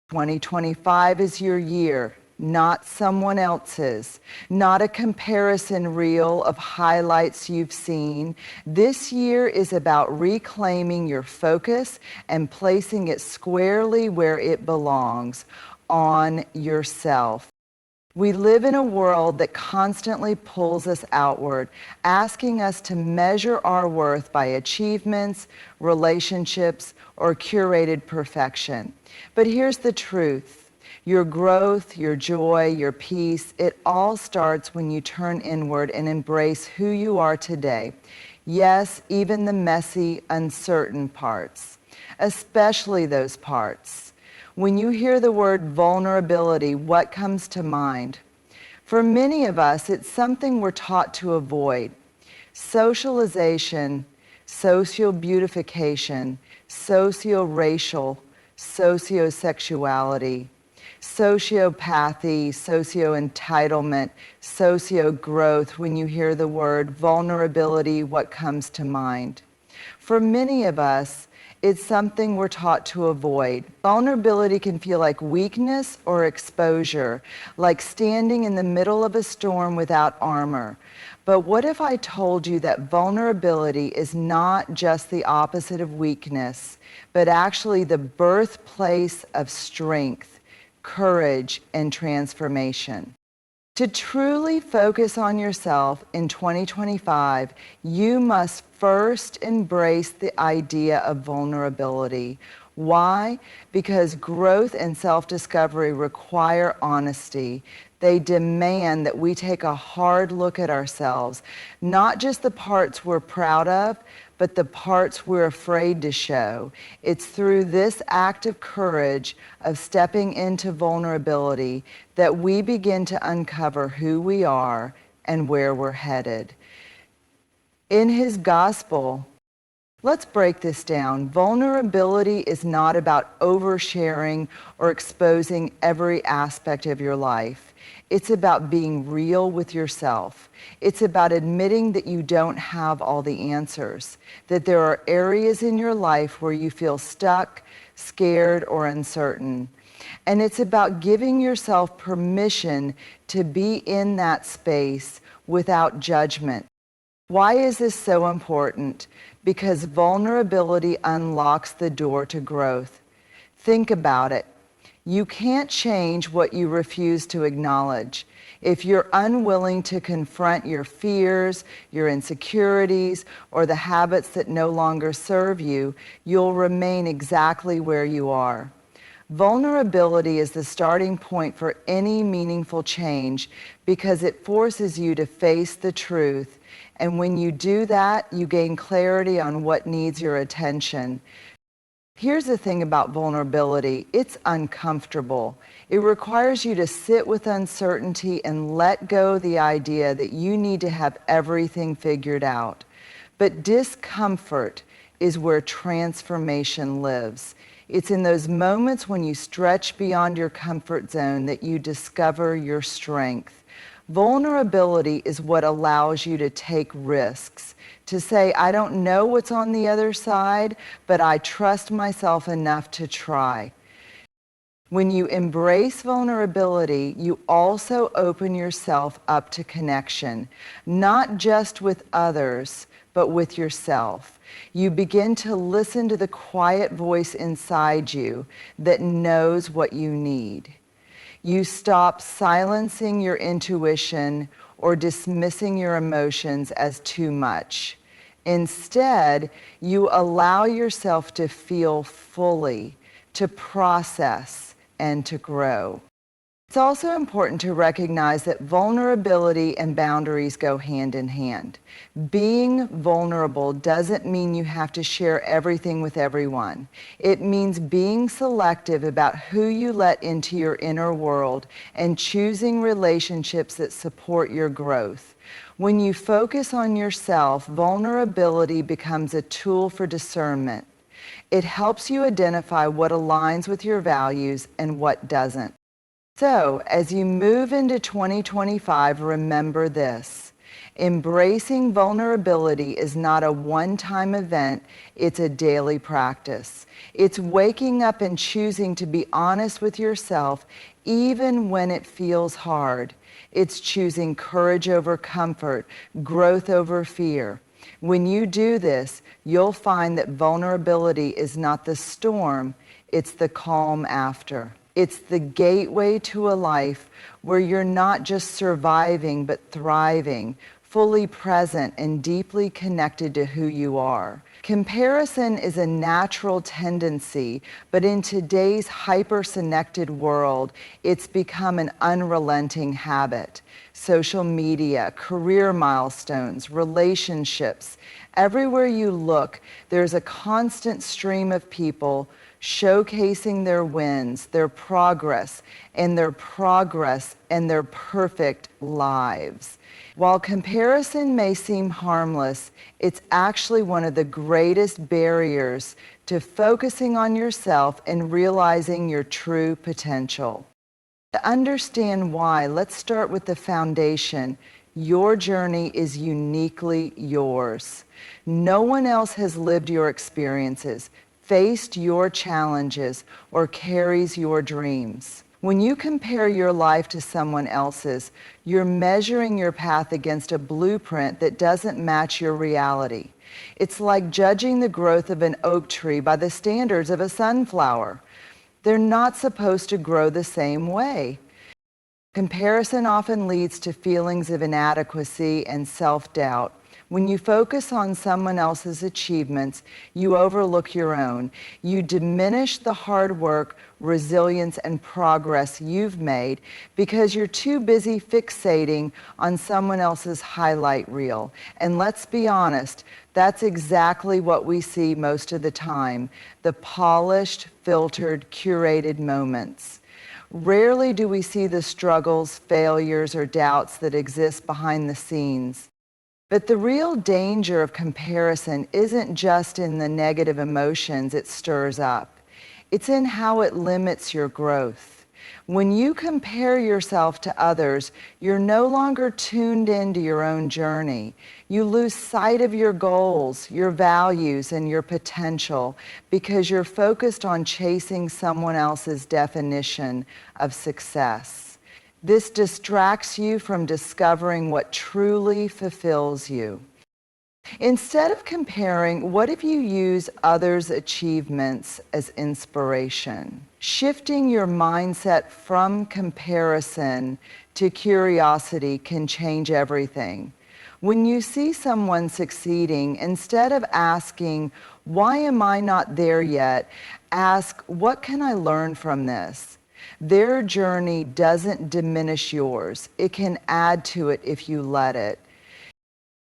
2025 is your year, not someone else's, not a comparison reel of highlights you've seen. This year is about reclaiming your focus and placing it squarely where it belongs, on yourself. We live in a world that constantly pulls us outward, asking us to measure our worth by achievements, relationships, or curated perfection. But here's the truth. Your growth, your joy, your peace, it all starts when you turn inward and embrace who you are today. Yes, even the messy, uncertain parts, especially those parts. When you hear the word vulnerability, what comes to mind? For many of us, it's something we're taught to avoid. Socialization, social beautification, socio-racial, sociosexuality, sociopathy, socio-entitlement, socio-growth. When you hear the word vulnerability, what comes to mind? For many of us, it's something we're taught to avoid. Vulnerability can feel like weakness or exposure, like standing in the middle of a storm without armor. But what if I told you that vulnerability is not just the opposite of weakness, but actually the birthplace of strength, courage, and transformation? To truly focus on yourself in 2025, you must first embrace the idea of vulnerability. Why? Because growth and self-discovery require honesty. They demand that we take a hard look at ourselves, not just the parts we're proud of, but the parts we're afraid to show. It's through this act of courage, of stepping into vulnerability, that we begin to uncover who we are and where we're headed. In his gospel, let's break this down. Vulnerability is not about oversharing or exposing every aspect of your life. It's about being real with yourself. It's about admitting that you don't have all the answers, that there are areas in your life where you feel stuck, scared, or uncertain. And it's about giving yourself permission to be in that space without judgment. Why is this so important? Because vulnerability unlocks the door to growth. Think about it. You can't change what you refuse to acknowledge. If you're unwilling to confront your fears, your insecurities, or the habits that no longer serve you, you'll remain exactly where you are. Vulnerability is the starting point for any meaningful change because it forces you to face the truth. And when you do that, you gain clarity on what needs your attention. Here's the thing about vulnerability. It's uncomfortable. It requires you to sit with uncertainty and let go the idea that you need to have everything figured out. But discomfort is where transformation lives. It's in those moments when you stretch beyond your comfort zone that you discover your strength. Vulnerability is what allows you to take risks, to say, I don't know what's on the other side, but I trust myself enough to try. When you embrace vulnerability, you also open yourself up to connection, not just with others, but with yourself. You begin to listen to the quiet voice inside you that knows what you need. You stop silencing your intuition or dismissing your emotions as too much. Instead, you allow yourself to feel fully, to process, and to grow. It's also important to recognize that vulnerability and boundaries go hand in hand. Being vulnerable doesn't mean you have to share everything with everyone. It means being selective about who you let into your inner world and choosing relationships that support your growth. When you focus on yourself, vulnerability becomes a tool for discernment. It helps you identify what aligns with your values and what doesn't. So, as you move into 2025, remember this. Embracing vulnerability is not a one-time event, it's a daily practice. It's waking up and choosing to be honest with yourself even when it feels hard. It's choosing courage over comfort, growth over fear. When you do this, you'll find that vulnerability is not the storm, it's the calm after. It's the gateway to a life where you're not just surviving but thriving, fully present and deeply connected to who you are. Comparison is a natural tendency, but in today's hyper-connected world, it's become an unrelenting habit. Social media, career milestones, relationships, everywhere you look, there's a constant stream of people showcasing their wins, their progress, and their perfect lives. While comparison may seem harmless, it's actually one of the greatest barriers to focusing on yourself and realizing your true potential. To understand why, let's start with the foundation. Your journey is uniquely yours. No one else has lived your experiences, faced your challenges, or carries your dreams. When you compare your life to someone else's, you're measuring your path against a blueprint that doesn't match your reality. It's like judging the growth of an oak tree by the standards of a sunflower. They're not supposed to grow the same way. Comparison often leads to feelings of inadequacy and self-doubt. When you focus on someone else's achievements, you overlook your own. You diminish the hard work, resilience, and progress you've made because you're too busy fixating on someone else's highlight reel. And let's be honest, that's exactly what we see most of the time, the polished, filtered, curated moments. Rarely do we see the struggles, failures, or doubts that exist behind the scenes. But the real danger of comparison isn't just in the negative emotions it stirs up. It's in how it limits your growth. When you compare yourself to others, you're no longer tuned into your own journey. You lose sight of your goals, your values, and your potential because you're focused on chasing someone else's definition of success. This distracts you from discovering what truly fulfills you. Instead of comparing, what if you use others' achievements as inspiration? Shifting your mindset from comparison to curiosity can change everything. When you see someone succeeding, instead of asking, "Why am I not there yet?" ask, "What can I learn from this?" Their journey doesn't diminish yours. It can add to it if you let it.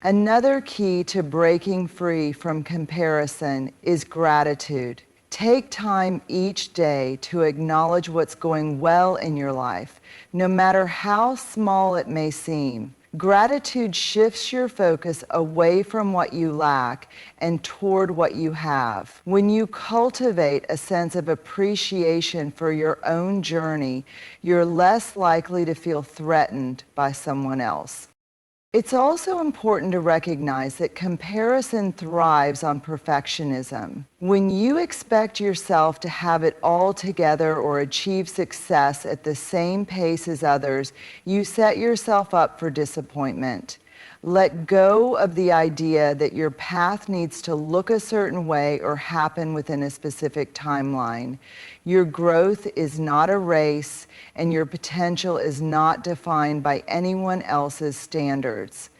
Another key to breaking free from comparison is gratitude. Take time each day to acknowledge what's going well in your life, no matter how small it may seem. Gratitude shifts your focus away from what you lack and toward what you have. When you cultivate a sense of appreciation for your own journey, you're less likely to feel threatened by someone else. It's also important to recognize that comparison thrives on perfectionism. When you expect yourself to have it all together or achieve success at the same pace as others, you set yourself up for disappointment. Let go of the idea that your path needs to look a certain way or happen within a specific timeline. Your growth is not a race, and your potential is not defined by anyone else's standards.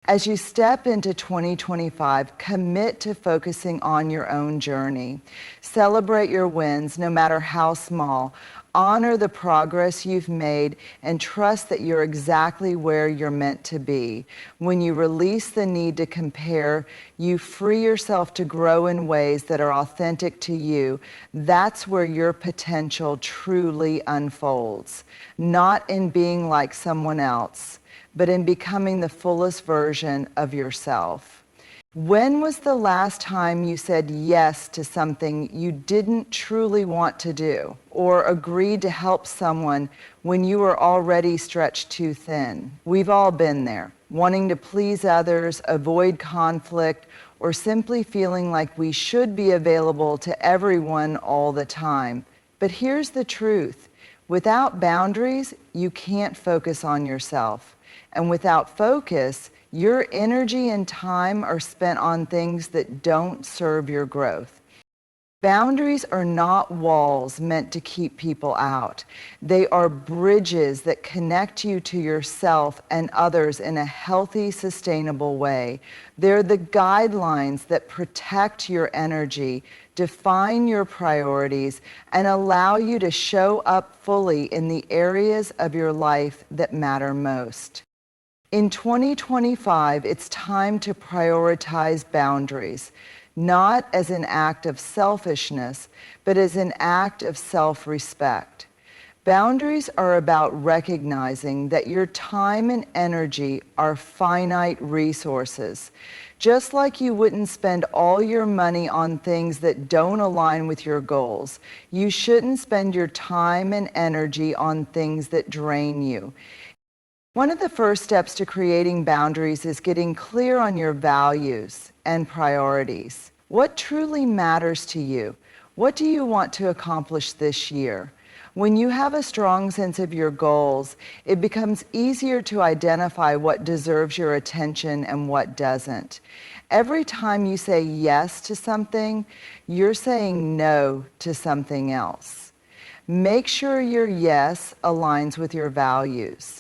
As you step into 2025, commit to focusing on your own journey. Celebrate your wins, no matter how small. Honor the progress you've made and trust that you're exactly where you're meant to be. When you release the need to compare, you free yourself to grow in ways that are authentic to you. That's where your potential truly unfolds, not in being like someone else, but in becoming the fullest version of yourself. When was the last time you said yes to something you didn't truly want to do, or agreed to help someone when you were already stretched too thin? We've all been there. wanting to please others, avoid conflict, or simply feeling like we should be available to everyone all the time. But here's the truth. Without boundaries, you can't focus on yourself. And without focus, your energy and time are spent on things that don't serve your growth. Boundaries are not walls meant to keep people out. They are bridges that connect you to yourself and others in a healthy, sustainable way. They're the guidelines that protect your energy, define your priorities, and allow you to show up fully in the areas of your life that matter most. In 2025, it's time to prioritize boundaries, not as an act of selfishness, but as an act of self-respect. Boundaries are about recognizing that your time and energy are finite resources. Just like you wouldn't spend all your money on things that don't align with your goals, you shouldn't spend your time and energy on things that drain you. One of the first steps to creating boundaries is getting clear on your values and priorities. What truly matters to you? What do you want to accomplish this year? When you have a strong sense of your goals, it becomes easier to identify what deserves your attention and what doesn't. Every time you say yes to something, you're saying no to something else. Make sure your yes aligns with your values.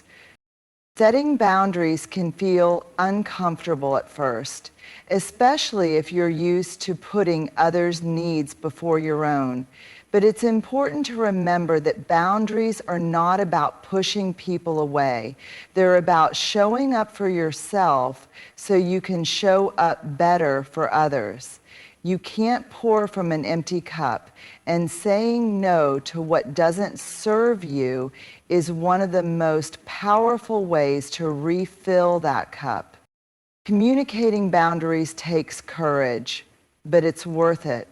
Setting boundaries can feel uncomfortable at first, especially if you're used to putting others' needs before your own. But it's important to remember that boundaries are not about pushing people away. They're about showing up for yourself so you can show up better for others. You can't pour from an empty cup, and saying no to what doesn't serve you is one of the most powerful ways to refill that cup. Communicating boundaries takes courage, but it's worth it.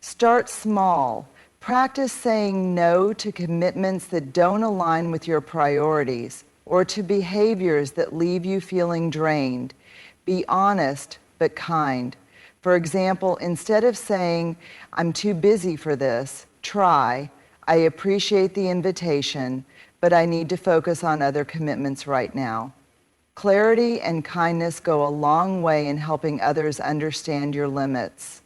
Start small. Practice saying no to commitments that don't align with your priorities or to behaviors that leave you feeling drained. Be honest, but kind. For example, instead of saying, "I'm too busy for this," try, "I appreciate the invitation, but I need to focus on other commitments right now." Clarity and kindness go a long way in helping others understand your limits.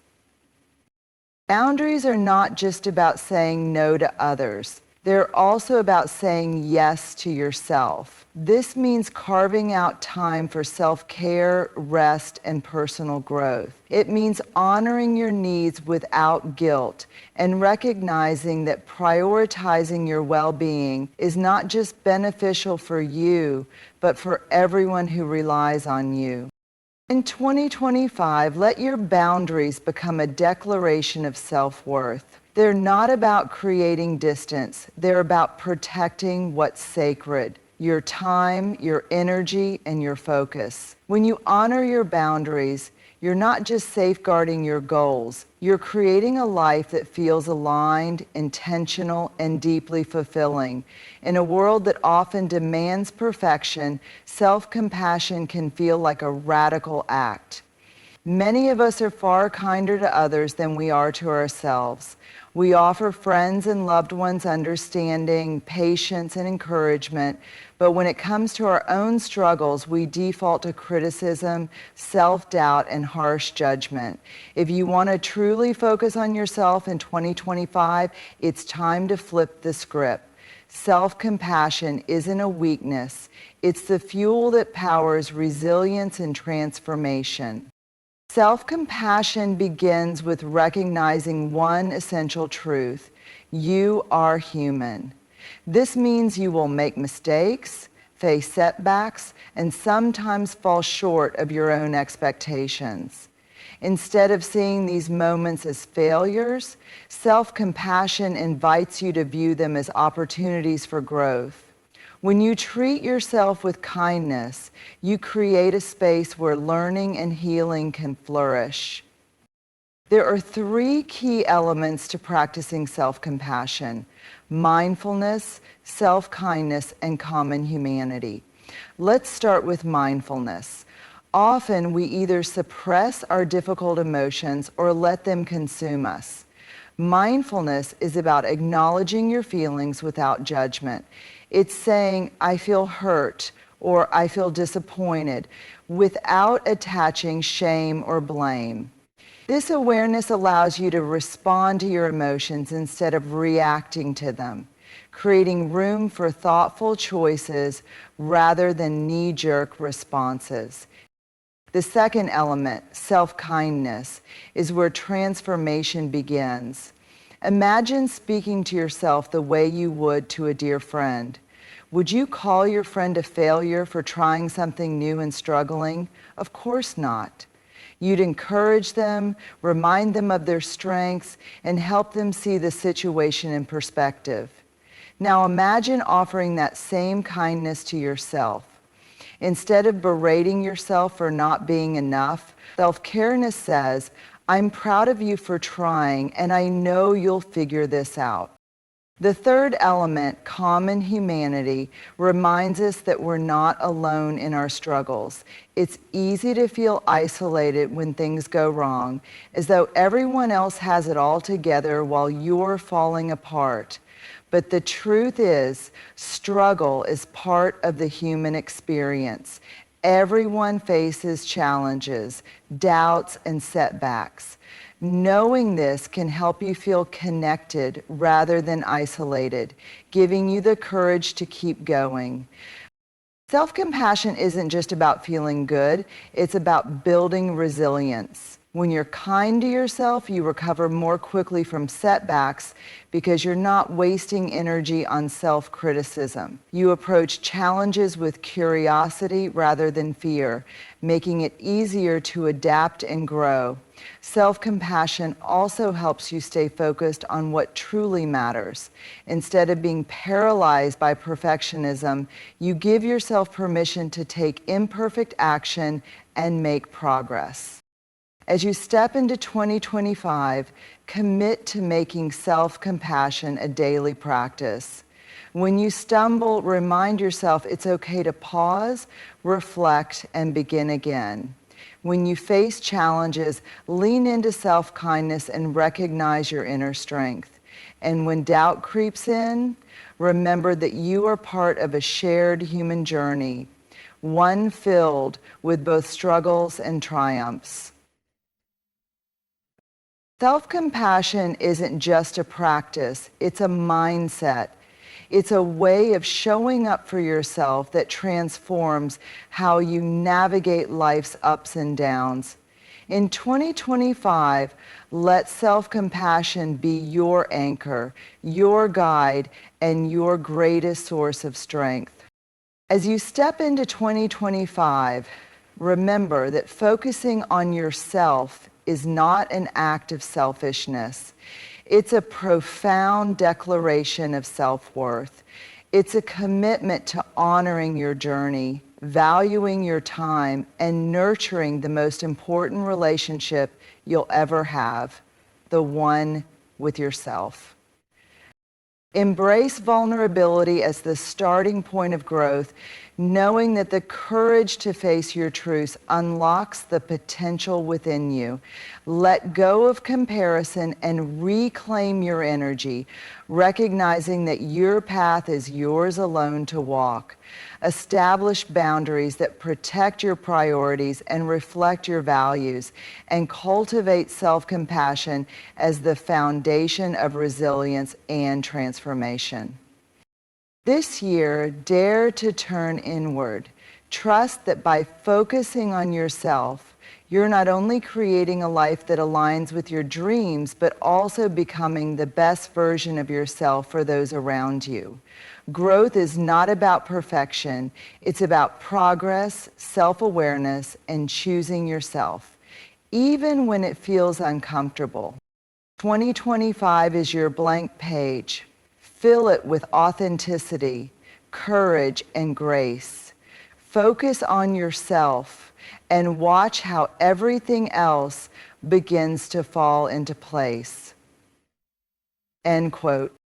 Boundaries are not just about saying no to others. They're also about saying yes to yourself. This means carving out time for self-care, rest, and personal growth. It means honoring your needs without guilt and recognizing that prioritizing your well-being is not just beneficial for you, but for everyone who relies on you. In 2025, let your boundaries become a declaration of self-worth. They're not about creating distance. They're about protecting what's sacred: your time, your energy, and your focus. When you honor your boundaries, you're not just safeguarding your goals. You're creating a life that feels aligned, intentional, and deeply fulfilling. In a world that often demands perfection, self-compassion can feel like a radical act. Many of us are far kinder to others than we are to ourselves. We offer friends and loved ones understanding, patience, and encouragement, but when it comes to our own struggles, we default to criticism, self-doubt, and harsh judgment. If you want to truly focus on yourself in 2025, it's time to flip the script. Self-compassion isn't a weakness. It's the fuel that powers resilience and transformation. Self-compassion begins with recognizing one essential truth: you are human. This means you will make mistakes, face setbacks, and sometimes fall short of your own expectations. Instead of seeing these moments as failures, self-compassion invites you to view them as opportunities for growth. When you treat yourself with kindness, you create a space where learning and healing can flourish. There are 3 key elements to practicing self-compassion: mindfulness, self-kindness, and common humanity. Let's start with mindfulness. Often we either suppress our difficult emotions or let them consume us. Mindfulness is about acknowledging your feelings without judgment. It's saying, I feel hurt or I feel disappointed without attaching shame or blame. This awareness allows you to respond to your emotions instead of reacting to them, creating room for thoughtful choices rather than knee-jerk responses. The second element, self-kindness, is where transformation begins. Imagine speaking to yourself the way you would to a dear friend. Would you call your friend a failure for trying something new and struggling? Of course not. You'd encourage them, remind them of their strengths, and help them see the situation in perspective. Now imagine offering that same kindness to yourself. Instead of berating yourself for not being enough, self-careness says, I'm proud of you for trying, and I know you'll figure this out. The third element, common humanity, reminds us that we're not alone in our struggles. It's easy to feel isolated when things go wrong, as though everyone else has it all together while you're falling apart. But the truth is, struggle is part of the human experience. Everyone faces challenges, doubts, and setbacks. Knowing this can help you feel connected rather than isolated, giving you the courage to keep going. Self-compassion isn't just about feeling good, it's about building resilience. When you're kind to yourself, you recover more quickly from setbacks because you're not wasting energy on self-criticism. You approach challenges with curiosity rather than fear, making it easier to adapt and grow. Self-compassion also helps you stay focused on what truly matters. Instead of being paralyzed by perfectionism, you give yourself permission to take imperfect action and make progress. As you step into 2025, commit to making self-compassion a daily practice. When you stumble, remind yourself it's okay to pause, reflect, and begin again. When you face challenges, lean into self-kindness and recognize your inner strength. And when doubt creeps in, remember that you are part of a shared human journey, one filled with both struggles and triumphs. Self-compassion isn't just a practice, it's a mindset. It's a way of showing up for yourself that transforms how you navigate life's ups and downs. In 2025, let self-compassion be your anchor, your guide, and your greatest source of strength. As you step into 2025, remember that focusing on yourself is not an act of selfishness. It's a profound declaration of self-worth. It's a commitment to honoring your journey, valuing your time, and nurturing the most important relationship you'll ever have, the one with yourself. Embrace vulnerability as the starting point of growth, knowing that the courage to face your truths unlocks the potential within you. Let go of comparison and reclaim your energy, recognizing that your path is yours alone to walk. Establish boundaries that protect your priorities and reflect your values, and cultivate self-compassion as the foundation of resilience and transformation. This year, dare to turn inward. Trust that by focusing on yourself, you're not only creating a life that aligns with your dreams, but also becoming the best version of yourself for those around you. Growth is not about perfection. It's about progress, self-awareness, and choosing yourself, even when it feels uncomfortable. 2025 is your blank page. Fill it with authenticity, courage, and grace. Focus on yourself and watch how everything else begins to fall into place. End quote.